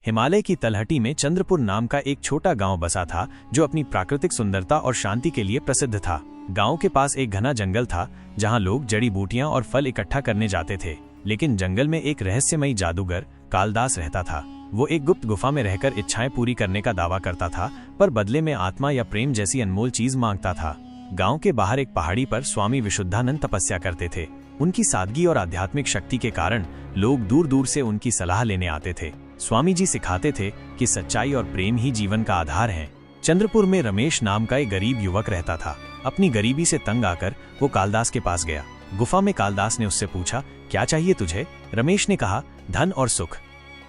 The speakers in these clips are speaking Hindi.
हिमालय की तलहटी में चंद्रपुर नाम का एक छोटा गांव बसा था जो अपनी प्राकृतिक सुंदरता और शांति के लिए प्रसिद्ध था। गांव के पास एक घना जंगल था जहां लोग जड़ी बूटियां और फल इकट्ठा करने जाते थे। लेकिन जंगल में एक रहस्यमयी जादूगर कालदास रहता था। वो एक गुप्त गुफा में रहकर इच्छाएं पूरी करने का दावा करता था, पर बदले में आत्मा या प्रेम जैसी अनमोल चीज मांगता था। गांव के बाहर एक पहाड़ी पर स्वामी विशुद्धानंद तपस्या करते थे। उनकी सादगी और आध्यात्मिक शक्ति के कारण लोग दूर दूर से उनकी सलाह लेने आते थे। स्वामी जी सिखाते थे कि सच्चाई और प्रेम ही जीवन का आधार है। चंद्रपुर में रमेश नाम का एक गरीब युवक रहता था। अपनी गरीबी से तंग आकर वो कालदास के पास गया। गुफा में कालदास ने उससे पूछा, क्या चाहिए तुझे? रमेश ने कहा, धन और सुख।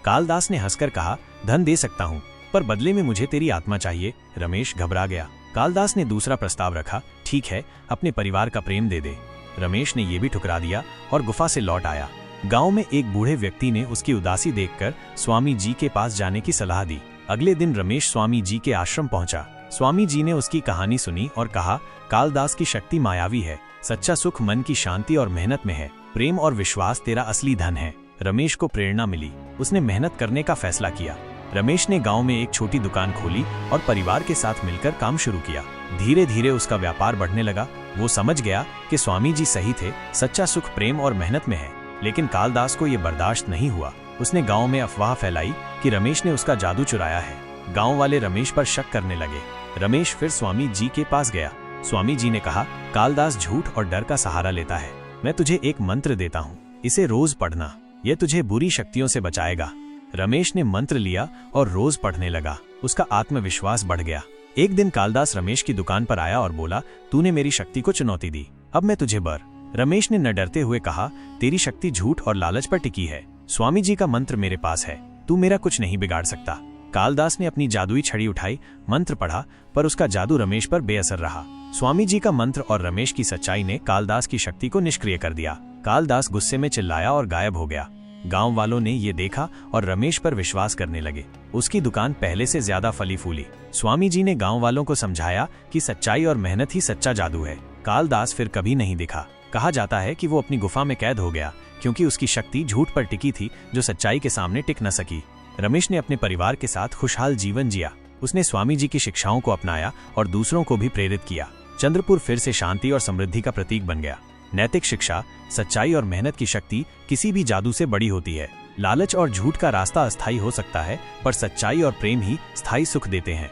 कालदास ने हंसकर कहा, धन दे सकता हूँ, पर बदले में मुझे तेरी आत्मा चाहिए। रमेश घबरा गया। कालदास ने दूसरा प्रस्ताव रखा, ठीक है, अपने परिवार का प्रेम दे दे। रमेश ने यह भी ठुकरा दिया और गुफा से लौट आया। गांव में एक बूढ़े व्यक्ति ने उसकी उदासी देखकर स्वामी जी के पास जाने की सलाह दी। अगले दिन रमेश स्वामी जी के आश्रम पहुंचा। स्वामी जी ने उसकी कहानी सुनी और कहा, कालदास की शक्ति मायावी है। सच्चा सुख मन की शांति और मेहनत में है। प्रेम और विश्वास तेरा असली धन है। रमेश को प्रेरणा मिली। उसने मेहनत करने का फैसला किया। रमेश ने गांव में एक छोटी दुकान खोली और परिवार के साथ मिलकर काम शुरू किया। धीरे धीरे उसका व्यापार बढ़ने लगा। वो समझ गया कि स्वामी जी सही थे, सच्चा सुख प्रेम और मेहनत में है। लेकिन कालदास को ये बर्दाश्त नहीं हुआ। उसने गांव में अफवाह फैलाई कि रमेश ने उसका जादू चुराया है। गांव वाले रमेश पर शक करने लगे। रमेश फिर स्वामी जी के पास गया। स्वामी जी ने कहा, कालदास झूठ और डर का सहारा लेता है। मैं तुझे एक मंत्र देता हूँ, इसे रोज पढ़ना, यह तुझे बुरी शक्तियों से बचाएगा। रमेश ने मंत्र लिया और रोज पढ़ने लगा। उसका आत्मविश्वास बढ़ गया। एक दिन कालदास रमेश की दुकान पर आया और बोला, तूने मेरी शक्ति को चुनौती दी, अब मैं तुझे बर। रमेश ने न डरते हुए कहा, तेरी शक्ति झूठ और लालच पर टिकी है। स्वामी जी का मंत्र मेरे पास है, तू मेरा कुछ नहीं बिगाड़ सकता। कालदास ने अपनी जादुई छड़ी उठाई, मंत्र पढ़ा, पर उसका जादू रमेश पर बेअसर रहा। स्वामी जी का मंत्र और रमेश की सच्चाई ने कालदास की शक्ति को निष्क्रिय कर दिया। कालदास गुस्से में चिल्लाया और गायब हो गया। गांव वालों ने ये देखा और रमेश पर विश्वास करने लगे। उसकी दुकान पहले से ज्यादा फली फूली। स्वामी जी ने गांव वालों को समझाया कि सच्चाई और मेहनत ही सच्चा जादू है। कालदास फिर कभी नहीं दिखा। कहा जाता है कि वो अपनी गुफा में कैद हो गया, क्योंकि उसकी शक्ति झूठ पर टिकी थी जो सच्चाई के सामने टिक न सकी। रमेश ने अपने परिवार के साथ खुशहाल जीवन जिया। उसने स्वामी जी की शिक्षाओं को अपनाया और दूसरों को भी प्रेरित किया। चंद्रपुर फिर से शांति और समृद्धि का प्रतीक बन गया। नैतिक शिक्षा, सच्चाई और मेहनत की शक्ति किसी भी जादू से बड़ी होती है। लालच और झूठ का रास्ता अस्थायी हो सकता है, पर सच्चाई और प्रेम ही स्थायी सुख देते हैं।